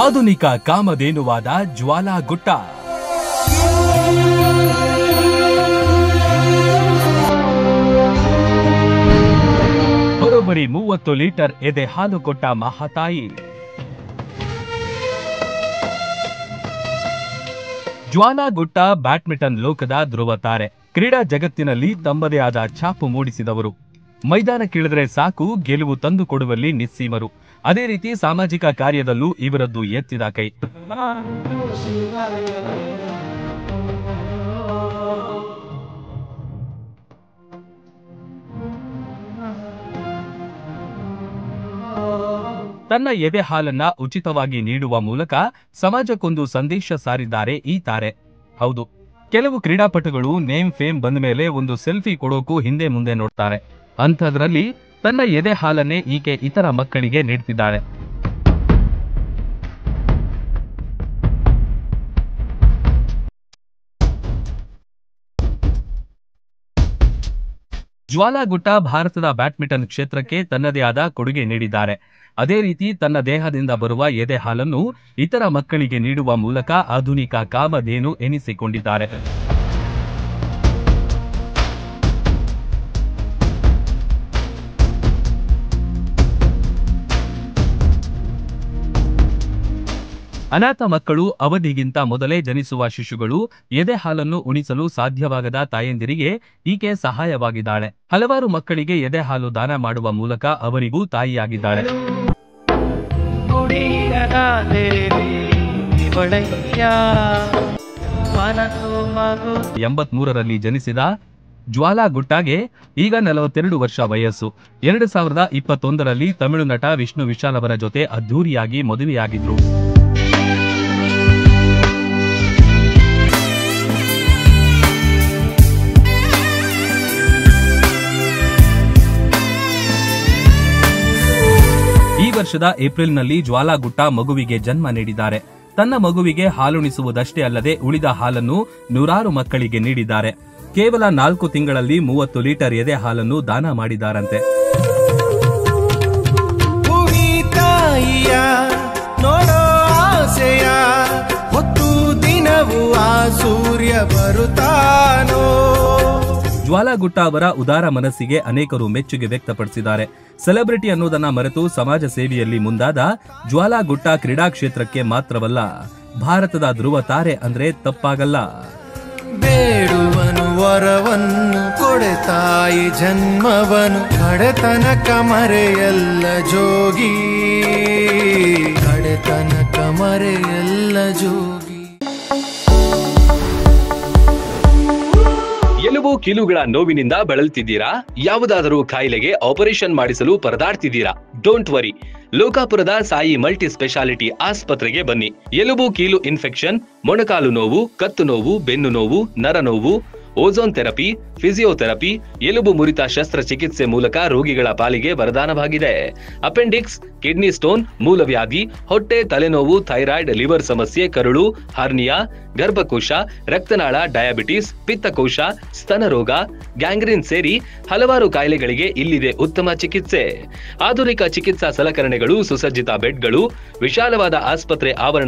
ಆಧುನಿಕ ಕಾಮಧೇನುವಾದ ಜ್ವಾಲಾ ಗುಟ್ಟ. ಬರೋಬ್ಬರಿ 30 ಲೀಟರ್ ಎದೆ ಹಾಲು ಕೊಟ್ಟ ಮಹಾತಾಯಿ. ಜ್ವಾಲಾ ಗುಟ್ಟ ಬ್ಯಾಡ್ಮಿಂಟನ್ ಲೋಕದ ಧ್ರುವ ತಾರೆ. ಕ್ರೀಡಾ ಜಗತ್ತಿನಲ್ಲಿ ತಮ್ಮದೇ ಆದ ಛಾಪು ಮೂಡಿಸಿದವರು. ಮೈದಾನಕ್ಕಿಳಿದ್ರೆ ಸಾಕು ಗೆಲುವು ತಂದು ಕೊಡುವಲ್ಲಿ ನಿಸ್ಸೀಮರು. ಅದೇ ರೀತಿ ಸಾಮಾಜಿಕ ಕಾರ್ಯದಲ್ಲೂ ಇವರದ್ದು ಎತ್ತಿದ ಕೈ. ತನ್ನ ಎದೆ ಹಾಲನ್ನ ಉಚಿತವಾಗಿ ನೀಡುವ ಮೂಲಕ ಸಮಾಜಕ್ಕೊಂದು ಸಂದೇಶ ಸಾರಿದ್ದಾರೆ ಈ ತಾರೆ. ಹೌದು, ಕೆಲವು ಕ್ರೀಡಾಪಟುಗಳು ನೇಮ್ ಫೇಮ್ ಬಂದ ಮೇಲೆ ಒಂದು ಸೆಲ್ಫಿ ಕೊಡೋಕು ಹಿಂದೆ ಮುಂದೆ ನೋಡ್ತಾರೆ. ಅಂಥದ್ರಲ್ಲಿ ತನ್ನ ಎದೆ ಹಾಲನ್ನೇ ಈಕೆ ಇತರ ಮಕ್ಕಳಿಗೆ ನೀಡ್ತಿದ್ದಾಳೆ. ಜ್ವಾಲಾ ಗುಟ್ಟ ಭಾರತದ ಬ್ಯಾಡ್ಮಿಂಟನ್ ಕ್ಷೇತ್ರಕ್ಕೆ ತನ್ನದೇ ಆದ ಕೊಡುಗೆ ನೀಡಿದ್ದಾರೆ. ಅದೇ ರೀತಿ ತನ್ನ ದೇಹದಿಂದ ಬರುವ ಎದೆ ಹಾಲನ್ನು ಇತರ ಮಕ್ಕಳಿಗೆ ನೀಡುವ ಮೂಲಕ ಆಧುನಿಕ ಕಾಮಧೇನು ಎನಿಸಿಕೊಂಡಿದ್ದಾರೆ. ಅನಾಥ ಮಕ್ಕಳು, ಅವಧಿಗಿಂತ ಮೊದಲೇ ಜನಿಸುವ ಶಿಶುಗಳು ಎದೆ ಹಾಲನ್ನು ಉಣಿಸಲು ಸಾಧ್ಯವಾಗದ ತಾಯಂದಿರಿಗೆ ಈಕೆ ಸಹಾಯವಾಗಿದ್ದಾಳೆ. ಹಲವಾರು ಮಕ್ಕಳಿಗೆ ಎದೆ ಹಾಲು ದಾನ ಮಾಡುವ ಮೂಲಕ ಅವರಿಗೂ ತಾಯಿಯಾಗಿದ್ದಾಳೆ. 83ರಲ್ಲಿ ಜನಿಸಿದ ಜ್ವಾಲಾ ಗುಟ್ಟಾಗೆ ಈಗ 42 ವರ್ಷ ವಯಸ್ಸು. 2021ರಲ್ಲಿ ತಮಿಳು ನಟ ವಿಷ್ಣು ವಿಶಾಲ್ ಅವರ ಜೊತೆ ಅದ್ಧೂರಿಯಾಗಿ ಮದುವೆಯಾಗಿದ್ರು. ಈ ವರ್ಷದ ಏಪ್ರಿಲ್ನಲ್ಲಿ ಜ್ವಾಲಾ ಗುಟ್ಟ ಮಗುವಿಗೆ ಜನ್ಮ ನೀಡಿದ್ದಾರೆ. ತನ್ನ ಮಗುವಿಗೆ ಹಾಲುಣಿಸುವುದಷ್ಟೇ ಅಲ್ಲದೆ ಉಳಿದ ಹಾಲನ್ನು ನೂರಾರು ಮಕ್ಕಳಿಗೆ ನೀಡಿದ್ದಾರೆ. ಕೇವಲ 4 ತಿಂಗಳಲ್ಲಿ 30 ಲೀಟರ್ ಎದೆ ಹಾಲನ್ನು ದಾನ ಮಾಡಿದ್ದಾರಂತೆ. ಜ್ವಾಲಾ ಗುಟ್ಟ ಅವರ ಉದಾರ ಮನಸ್ಸಿಗೆ ಅನೇಕರು ಮೆಚ್ಚುಗೆ ವ್ಯಕ್ತಪಡಿಸಿದ್ದಾರೆ. ಸೆಲೆಬ್ರಿಟಿ ಅನ್ನೋದನ್ನ ಮರೆತು ಸಮಾಜ ಸೇವೆಯಲ್ಲಿ ಮುಂದಾದ ಜ್ವಾಲಾ ಗುಟ್ಟ ಕ್ರೀಡಾ ಕ್ಷೇತ್ರಕ್ಕೆ ಮಾತ್ರವಲ್ಲ, ಭಾರತದ ಧ್ರುವ ತಾರೆ ಅಂದ್ರೆ ತಪ್ಪಾಗಲ್ಲ. ಬೇಡುವನು ವರವನ್ನು ಕೊಡೆ ತಾಯಿ ಜನ್ಮವನು, ಕಡೆತನಕ ಮರೆಯಲ್ಲ ಜೋಗಿ, ಕಡೆತನಕ ಮರೆಯಲ್ಲ ಜೋಗಿ. ಎಲುಬು ಕೀಲುಗಳ ನೋವಿನಿಂದ ಬಳಲ್ತಿದ್ದೀರಾ? ಯಾವುದಾದರೂ ಕಾಯಿಲೆಗೆ ಆಪರೇಷನ್ ಮಾಡಿಸಲು ಪರದಾಡ್ತಿದ್ದೀರಾ? ಡೋಂಟ್ ವರಿ, ಲೋಕಾಪುರದ ಸಾಯಿ ಮಲ್ಟಿ ಸ್ಪೆಷಾಲಿಟಿ ಆಸ್ಪತ್ರೆಗೆ ಬನ್ನಿ. ಎಲುಬು ಕೀಲು ಇನ್ಫೆಕ್ಷನ್, ಮೊಣಕಾಲು ನೋವು, ಕತ್ತು ನೋವು, ಬೆನ್ನು ನೋವು, ನರ ನೋವು, ಓಝೋನ್ ಥೆರಪಿ, ಫಿಸಿಯೋಥೆರಪಿ, ಎಲುಬು ಮುರಿತ ಶಸ್ತ್ರಚಿಕಿತ್ಸೆ ಮೂಲಕ ರೋಗಿಗಳ ಪಾಲಿಗೆ ವರದಾನವಾಗಿದೆ. ಅಪೆಂಡಿಕ್ಸ್, ಕಿಡ್ನಿ ಸ್ಟೋನ್, ಮೂಲವ್ಯಾಧಿ, ಹೊಟ್ಟೆ, ತಲೆನೋವು, ಥೈರಾಯ್ಡ್, ಲಿವರ್ ಸಮಸ್ಯೆ, ಕರುಳು, ಹರ್ನಿಯಾ, ಗರ್ಭಕೋಶ, ರಕ್ತನಾಳ, ಡಯಾಬಿಟಿಸ್, ಪಿತ್ತಕೋಶ, ಸ್ತನ ರೋಗ, ಗ್ಯಾಂಗ್ರೀನ್ ಸೇರಿ ಹಲವಾರು ಕಾಯಿಲೆಗಳಿಗೆ ಇಲ್ಲಿದೆ ಉತ್ತಮ ಚಿಕಿತ್ಸೆ. ಆಧುನಿಕ ಚಿಕಿತ್ಸಾ ಸಲಕರಣೆಗಳು, ಸುಸಜ್ಜಿತ ಬೆಡ್ಗಳು, ವಿಶಾಲವಾದ ಆಸ್ಪತ್ರೆ ಆವರಣ